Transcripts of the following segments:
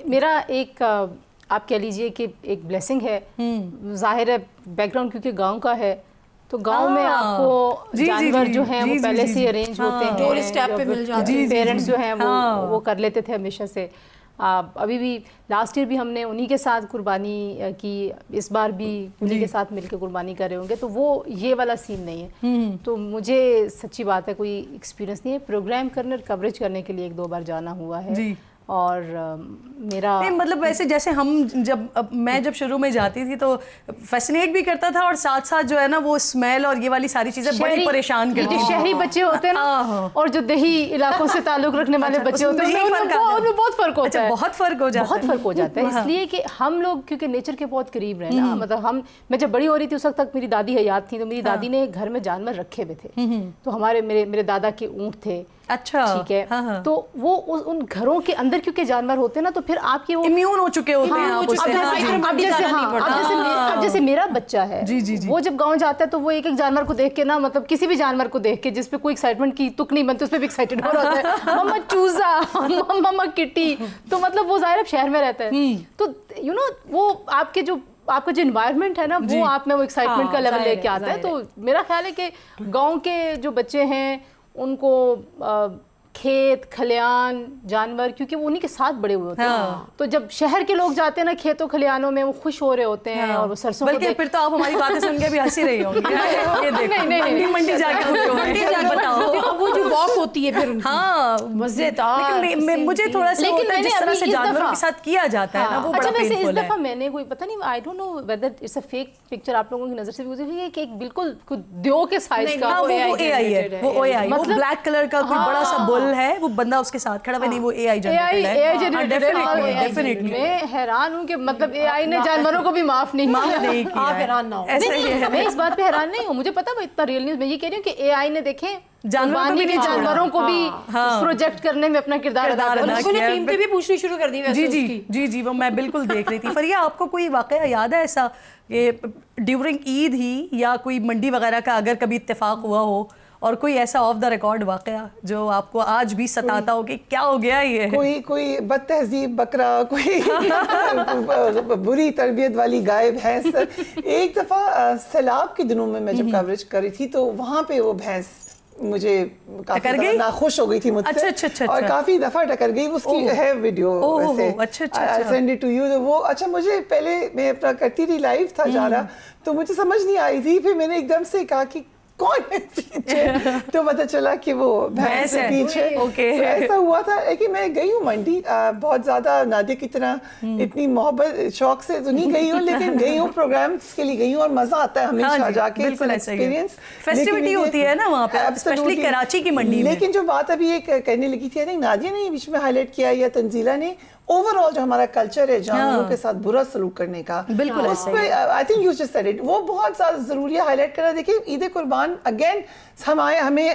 میرا ایک آپ کہہ لیجئے کہ ایک بلیسنگ ہے. ظاہر ہے بیک گراؤنڈ کیونکہ گاؤں کا ہے تو گاؤں میں آپ کو جانور جو ہیں وہ پہلے سے ارینج ہوتے ہیں, ڈور اسٹیپ پہ مل جاتے ہیں, پیرنٹس جو ہیں وہ کر لیتے تھے ہمیشہ سے. ابھی بھی لاسٹ ایئر بھی ہم نے انہی کے ساتھ قربانی کی, اس بار بھی انہی کے ساتھ مل کے قربانی کر رہے ہوں گے, تو وہ یہ والا سین نہیں ہے. تو مجھے سچی بات ہے کوئی ایکسپیرینس نہیں ہے. پروگرام کرنے اور کوریج کرنے کے لیے 1-2 بار جانا ہوا ہے, اور میرا مطلب ویسے جیسے میں جب شروع میں جاتی تھی تو فیسنیٹ بھی کرتا تھا, اور ساتھ ساتھ جو ہے نا وہ اسمیل اور یہ والی ساری چیزیں بڑی پریشان کرتی ہیں. شہری بچے ہوتے ہیں نا اور جو دیہی علاقوں سے تعلق رکھنے والے بچے ہوتے ہیں, ان میں بہت فرق ہوتا ہے. بہت فرق ہو جاتا ہے اس لیے کہ ہم لوگ کیونکہ نیچر کے بہت قریب رہے نا, مطلب میں جب بڑی ہو رہی تھی اس وقت تک میری دادی حیات تھی, تو میری دادی نے گھر میں جانور رکھے ہوئے تھے. تو میرے دادا کے اونٹ تھے. اچھا ٹھیک ہے, تو وہ ان گھروں کے اندر کیونکہ جانور ہوتے ہیں نا, تو پھر آپ کے وہ امیون ہو چکے ہوتے ہیں. اب جیسے میرا بچہ ہے وہ جب گاؤں جاتا ہے تو وہ ایک جانور کو دیکھ کے نا, مطلب کسی بھی جانور کو دیکھ کے جس پہ کوئی ایکسائٹمنٹ کی تک نہیں بنتی, اس پہ بھی ایکسائٹڈ ہو رہا ہے, مما چوزا, مما کٹی. تو مطلب وہ ظاہر شہر میں رہتا ہے, تو وہ آپ کا جو انوائرمنٹ ہے نا, وہ آپ میں وہ ایکسائٹمنٹ کا لیول لے کے آتا ہے. تو میرا خیال ہے کہ گاؤں کے جو بچے ہیں ان کو کھیت کھلیان جانور, کیونکہ وہ انہی کے ساتھ بڑے ہوئے ہوتے ہیں, تو جب شہر کے لوگ جاتے ہیں نا کھیتوں کھلیانوں میں, وہ خوش ہو رہے ہوتے ہیں اور وہ سرسوں بلکہ پھر تو آپ ہماری باتیں سن کے بھی ہنسی رہی ہوں گی. منڈی جا کے بتاؤ وہ جو واک ہوتی ہے پھر مزیدار. مجھے تھوڑا سا جس طرح سے جانوروں کے ساتھ کیا جاتا ہے نا وہ بڑا پینفل ہے. اس دفعہ میں نے کوئی پتہ نہیں, I don't know whether it's a fake picture آپ لوگوں کی نظر سے بھی گزری ہے کہ ایک بالکل دیو کے سائز کا وہ اے آئی ہے, وہ اے آئی, وہ بلیک کلر کا کوئی بڑا سا بل ہے, وہ بندہ اس کے ساتھ کھڑا ہوا, نہیں وہ اے آئی جنریٹڈ ہے. میں حیران ہوں کہ مطلب اے آئی نے جانوروں کو بھی معاف نہیں کیا. آپ حیران نہ ہو, میں اس بات پہ حیران نہیں ہوں, مجھے پتا وہ اتنا ریئل نیوز. میں یہ کہہ رہی ہوں کہ اے آئی نے دیکھیں جانوروں کو بھی پروجیکٹ کرنے میں اپنا کردار ادا کیا. ٹیم پہ بھی پوچھنی شروع کر دی. جی وہ میں بالکل دیکھ رہی تھی. فریہ آپ کو کوئی واقعہ یاد ہے ایسا کہ ڈیورنگ عید ہی یا کوئی منڈی وغیرہ کا اگر کبھی اتفاق ہوا ہو, اور کوئی ایسا آف دا ریکارڈ واقعہ جو آپ کو آج بھی ستاتا ہو کہ کیا ہو گیا یہ؟ کوئی بد تہذیب بکرا, کوئی بری تربیت والی گائے بھینس. ایک دفعہ سیلاب کے دنوں میں جب کوریج کر رہی تھی تو وہاں پہ وہ بھینس مجھے کافی ناخوش ہو گئی تھی مجھ سے, اور کافی دفعہ ٹکر گئی. اس کی ہے ویڈیو ویسے, I send it to you. وہ اچھا مجھے پہلے میں اپنا کرتی تھی, لائیو تھا جا رہا, تو مجھے سمجھ نہیں آئی تھی. پھر میں نے ایک دم سے کہا کہ کون ہے پیچھے, تو پتہ چلا کہ وہ بھینس ہے پیچھے. ایسا ہوا تھا کہ میں گئی ہوں منڈی, بہت زیادہ نادیہ کی طرح اتنی محبت شوق سے تو نہیں گئی ہوں, لیکن گئی ہوں پروگرامز کے لیے گئی ہوں, اور مزہ آتا ہے ہمیشہ جا کے. ایکسپیرینس فیسٹیوٹی ہوتی ہے نا وہاں پہ, اسپیشلی کراچی کی منڈی میں. لیکن جو بات ابھی ایک کرنے لگی تھی, نادیہ نے بیچ میں ہائی لائٹ کیا یا تنزیلہ نے, اوور آل جو ہمارا کلچر ہے جانوروں کے ساتھ برا سلوک کرنے کا, بالکل اس پہ I think you just said it, وہ بہت زیادہ ضروری ہے ہائی لائٹ کرنا. دیکھیں عید قربان اگین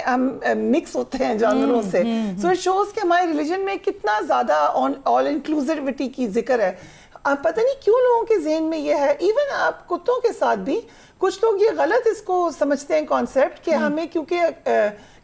ہم مکس ہوتے ہیں جانوروں سے, سو اٹ شوز کہ ہمارے ریلیجن میں کتنا زیادہ آل انکلوزیوٹی کی ذکر ہے. پتہ نہیں کیوں لوگوں کے ذہن میں یہ ہے, ایون آپ کتوں کے ساتھ بھی کچھ لوگ یہ غلط اس کو سمجھتے ہیں کانسیپٹ کہ ہمیں کیونکہ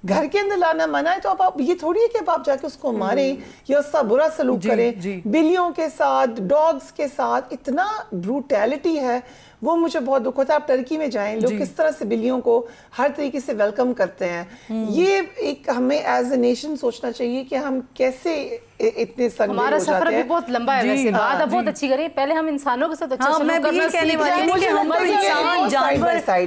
گھر کے اندر لانا منع ہے تو آپ یہ تھوڑی ہے کہ آپ جا کے اس کو ماریں یا اس کا برا سلوک کریں. بلیوں کے ساتھ, ڈاگز کے ساتھ اتنا بروٹیلٹی ہے, وہ مجھے بہت دکھ ہوتا ہے. آپ ٹرکی میں جائیں, لوگ کس طرح سے بلیوں کو ہر طریقے سے ویلکم کرتے ہیں. یہ ایک ہمیں ایز اے نیشن سوچنا چاہیے کہ ہم کیسے اتنے سنگ ہمارا سفر بھی بہت لمبا ہے ویسے. بات اب بہت اچھی کریں, پہلے ہم انسانوں کے ساتھ اچھا سلوک کرنا سیکھ جائیں.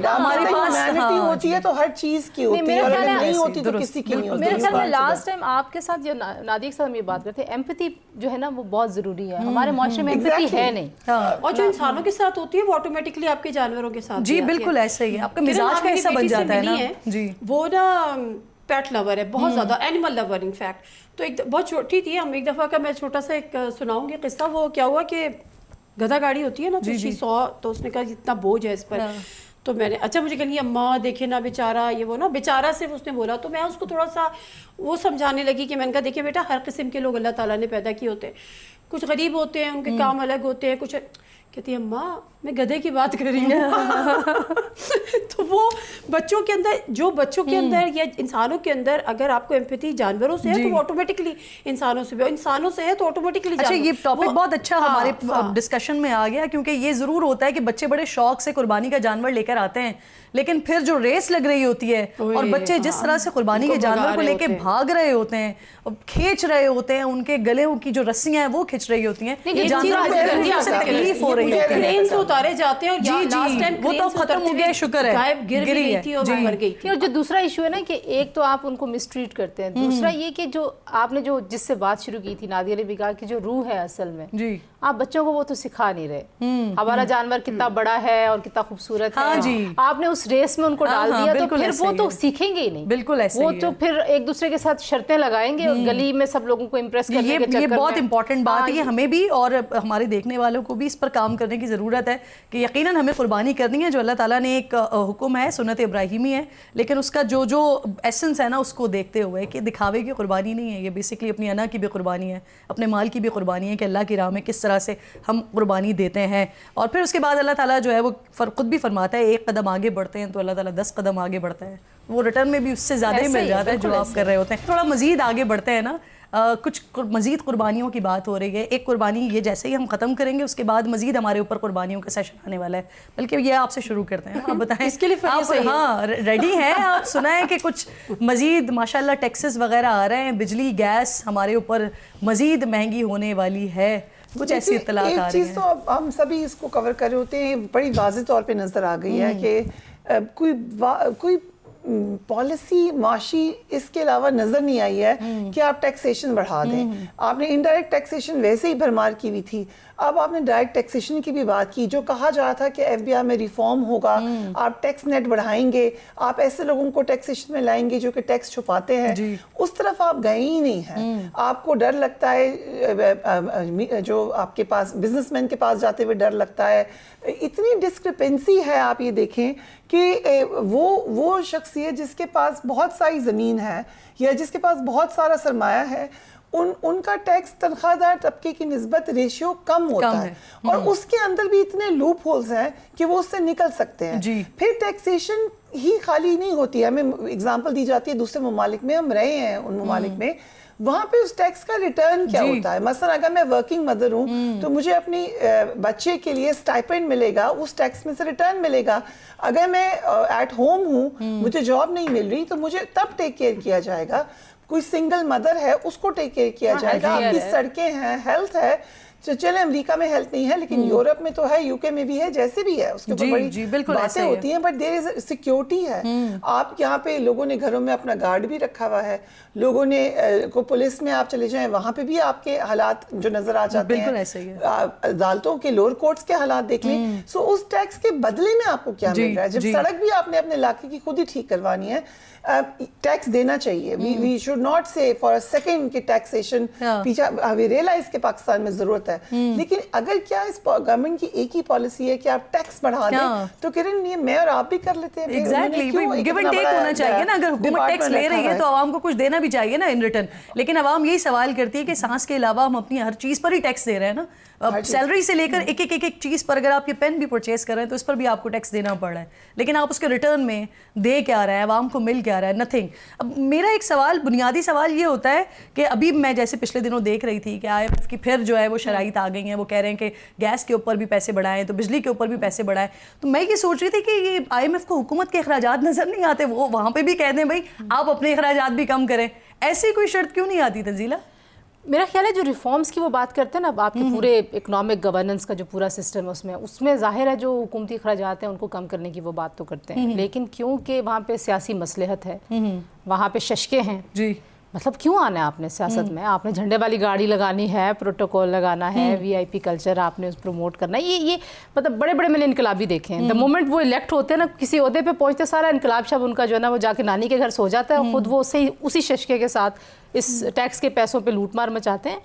ہمارے پاس ہیومینٹی ہوتی ہے تو ہر چیز کی ہوتی ہے, اور نہیں ہوتی تو کسی کی نہیں ہوتی. میرے خیال میں لاسٹ ٹائم آپ کے ساتھ یا نادیہ کے ساتھ ہم یہ بات کرتے ہیں, ایمپتھی جو ہے نا وہ بہت ضروری ہے. ہمارے معاشرے میں ایمپتھی ہے نہیں, اور جو انسانوں کے ساتھ ہوتی ہے وہ آٹومیٹکلی آپ کے جانوروں کے ساتھ. جی بالکل ایسا ہی ہے, آپ کا مزاج کا حصہ بن جاتا ہے نا. وہ نا پیٹ لور ہے, بہت زیادہ اینیمل لور ان فیکٹ. تو ایک بہت چھوٹی تھی, ہم ایک دفعہ کا میں چھوٹا سا ایک سناؤں گی قصہ. وہ کیا ہوا کہ گدھا گاڑی ہوتی ہے نا, تو اسی 100, تو اس نے کہا اتنا بوجھ ہے اس پر. تو میں نے اچھا مجھے کہنی اماں دیکھے نا بیچارہ, یہ وہ نا بیچارہ صرف اس نے بولا. تو میں اس کو تھوڑا سا وہ سمجھانے لگی کہ میں نے کہا دیکھیں بیٹا ہر قسم کے لوگ اللہ تعالیٰ نے پیدا کیے ہوتے ہیں. کچھ غریب ہوتے ہیں, ان کے کام الگ ہوتے ہیں, کچھ कहती है अम्मा मैं गधे की बात कर रही हूँ। तो वो बच्चों के अंदर, जो बच्चों के अंदर या इंसानों के अंदर अगर आपको एम्पैथी जानवरों से है तो वो ऑटोमेटिकली इंसानों से भी, इंसानों से है तो ऑटोमेटिकली। अच्छा, ये टॉपिक बहुत अच्छा हमारे डिस्कशन में आ गया, क्योंकि ये ज़रूर होता है कि बच्चे बड़े शौक से कुर्बानी का जानवर लेकर आते हैं, लेकिन फिर जो रेस लग रही होती है और बच्चे जिस तरह से कुर्बानी के जानवर को लेके भाग रहे होते हैं, खींच रहे होते हैं, उनके गले की जो रस्सियां हैं वो खींच रही होती हैं, जानवर को तकलीफ हो रही होती है, उतारे जाते हैं। और लास्ट टाइम वो तो खत्म हो गया, शुक्र है, गायब गिर गई थी और मर गई थी। और जो दूसरा इशू है ना कि एक तो आप उनको मिसट्रीट करते हैं, दूसरा ये कि जो आपने जो जिससे बात शुरू की थी नादिया ने भी कहा कि जो रूह है असल में जी, आप बच्चों को वो तो सिखा नहीं रहे। हमारा जानवर कितना बड़ा है और कितना खूबसूरत है, जी, आपने उस रेस में उनको डाल दिया तो फिर वो तो सीखेंगे ही नहीं। बिल्कुल ऐसे वो तो फिर एक दूसरे के साथ शर्तें लगाएंगे और गली में सब लोगों को इम्प्रेस करने के चक्कर में। ये बहुत इंपॉर्टेंट बात है, ये हमें भी और हमारे देखने वालों को भी इस पर काम करने की ज़रूरत है कि यकीनन हमें कुर्बानी करनी है, जो अल्लाह ताला ने एक हुक्म है, सुन्नत इब्राहिमी है, लेकिन उसका जो जो एसेंस है ना उसको देखते हुए कि दिखावे की कुर्बानी नहीं है, ये बेसिकली अपनी अना की भी कुर्बानी है, अपने माल की भी कुर्बानी है कि अल्लाह की राह में किस तरह से हम कुर्बानी देते हैं। और फिर उसके बाद अल्लाह ताला जो है वो खुद भी फरमाता है एक कदम आगे बढ़ते हैं तो अल्लाह ताला 10 कदम आगे बढ़ता है, वो रिटर्न में भी उससे ज़्यादा ही मिल जाता है जो आप कर रहे होते हैं। थोड़ा मज़ीद आगे बढ़ते हैं ना, कुछ मज़ीद कुर्बानियों की बात हो रही है। एक कुर्बानी ये जैसे ही हम ख़त्म करेंगे उसके बाद मज़ीद हमारे ऊपर कुर्बानियों का सेशन आने वाला है, बल्कि ये आपसे शुरू करते हैं, आप बताएं इसके लिए आप हाँ रेडी हैं? आप सुना है कि कुछ मज़ीद माशाल्लाह टैक्सेस वगैरह आ रहे हैं, बिजली गैस हमारे ऊपर मज़ीद महंगी होने वाली है, कुछ ऐसी इत्तलात आ रही हैं। तो हम सभी इसको कवर कर रहे होते हैं, बड़ी वाज़ेह तौर पे नज़र आ गई है कि कोई पॉलिसी माशी इसके अलावा नज़र नहीं आई है कि आप टैक्सेशन बढ़ा दें। आपने इनडायरेक्ट टैक्सेशन वैसे ही भरमार की हुई थी, अब आपने डायरेक्ट टैक्सेशन की भी बात की। जो कहा जा रहा था कि FBI में रिफॉर्म होगा, आप टैक्स नेट बढ़ाएंगे, आप ऐसे लोगों को टैक्सेशन में लाएंगे जो कि टैक्स छुपाते हैं, उस तरफ आप गए ही नहीं हैं। आपको डर लगता है, जो आपके पास बिजनेसमैन के पास जाते हुए डर लगता है। इतनी डिस्क्रिपेंसी है, आप ये देखें कि वो शख्सियत जिसके पास बहुत सारी ज़मीन है या जिसके पास बहुत सारा सरमाया है, उनका टैक्स तनख्वाहदार तबके की निस्बत रेशियो कम होता है और उसके अंदर भी इतने लूप होल्स हैं कि वो उससे निकल सकते हैं। फिर टैक्सेशन ही खाली नहीं होती है, हमें एग्जांपल दी जाती है दूसरे ममालिक में, हम रहे हैं उन ममालिक में, वहाँ पे उस टैक्स का रिटर्न क्या होता है। मसलन अगर मैं वर्किंग मदर हूँ तो मुझे अपनी बच्चे के लिए स्टाइपेंड मिलेगा, उस टैक्स में से रिटर्न मिलेगा। अगर मैं एट होम हूँ, मुझे जॉब नहीं मिल रही, तो मुझे तब टेक केयर किया जाएगा। कोई सिंगल मदर है उसको टेक केयर किया जाएगा। आपकी सड़कें हैं, हेल्थ है, चले अमेरिका में हेल्थ नहीं है लेकिन यूरोप में तो है, यूके में भी है, जैसे भी है उसके ऊपर बड़ी बातें होती हैं, बट देयर इज सिक्योरिटी है। आप यहाँ पे लोगों ने घरों में अपना गार्ड भी रखा हुआ है, लोगों ने को पुलिस में आप चले जाएं वहाँ पे भी आपके हालात जो नजर आ जाते हैं, अदालतों के लोअर कोर्ट्स के हालात देख लें। सो उस टैक्स के बदले में आपको क्या मिल रहा है? जब सड़क भी आपने अपने इलाके की खुद ही ठीक करवानी है, टैक्स देना चाहिए। वी शुड नॉट से फॉर अ सेकंड कि टैक्सेशन पीछे, वी रियलाइज के पाकिस्तान में जरूरत है, लेकिन अगर क्या इस गवर्नमेंट की एक ही पॉलिसी है कि आप टैक्स बढ़ा दें, तो किरण ये मैं और आप भी कर लेते हैं। एग्जैक्टली, गिव एंड टेक होना चाहिए ना। अगर हुकूमत टैक्स ले रही है तो आवाम को कुछ देना भी चाहिए ना इन रिटर्न। लेकिन आवाम यही सवाल करती है कि सांस के अलावा हम अपनी हर चीज पर ही टैक्स दे रहे हैं ना। सैलरी से लेकर एक चीज पर, अगर आप ये पेन भी परचेज कर रहे हैं तो इस पर भी आपको टैक्स देना पड़ रहा है, लेकिन आप उसके रिटर्न में दे क्या रहा है, आवाम को मिल क्या रहा है? नथिंग। अब मेरा एक सवाल, बुनियादी सवाल ये होता है कि अभी मैं जैसे पिछले दिनों देख रही थी कि IMF की फिर जो है वो शराइत आ गई हैं, वो कह रहे हैं कि गैस के ऊपर भी पैसे बढ़ाएं, तो बिजली के ऊपर भी पैसे बढ़ाएं। तो मैं ये सोच रही थी कि ये IMF को हुकूमत के अखराजात नजर नहीं आते, वो वहाँ पर भी कह दें भाई आप अपने अखराजात भी कम करें, ऐसी कोई शर्त क्यों नहीं आती तंजीला? मेरा ख्याल है जो रिफॉर्म्स की वो बात करते हैं ना, अब आपके पूरे इकोनॉमिक गवर्नेंस का जो पूरा सिस्टम है उसमें ज़ाहिर है जो हुकूमती अखराजात हैं उनको कम करने की वो बात तो करते हैं, लेकिन क्योंकि वहाँ पे सियासी मसलहत है, वहाँ पे शशके हैं जी, मतलब क्यों आना है आपने सियासत में? आपने झंडे वाली गाड़ी लगानी है, प्रोटोकॉल लगाना है, VIP कल्चर आपने उस प्रमोट करना है, ये मतलब बड़े बड़े मैंने इनकलाबी देखे हैं। द मोमेंट वो इलेक्ट होते हैं ना, किसी ओहदे पे पहुंचते सारा इनकलाब शब उनका जो है ना वो जाके नानी के घर सो जाता है और खुद वो उसी शशके के साथ इस टैक्स के पैसों पे लूटमार मचाते हैं।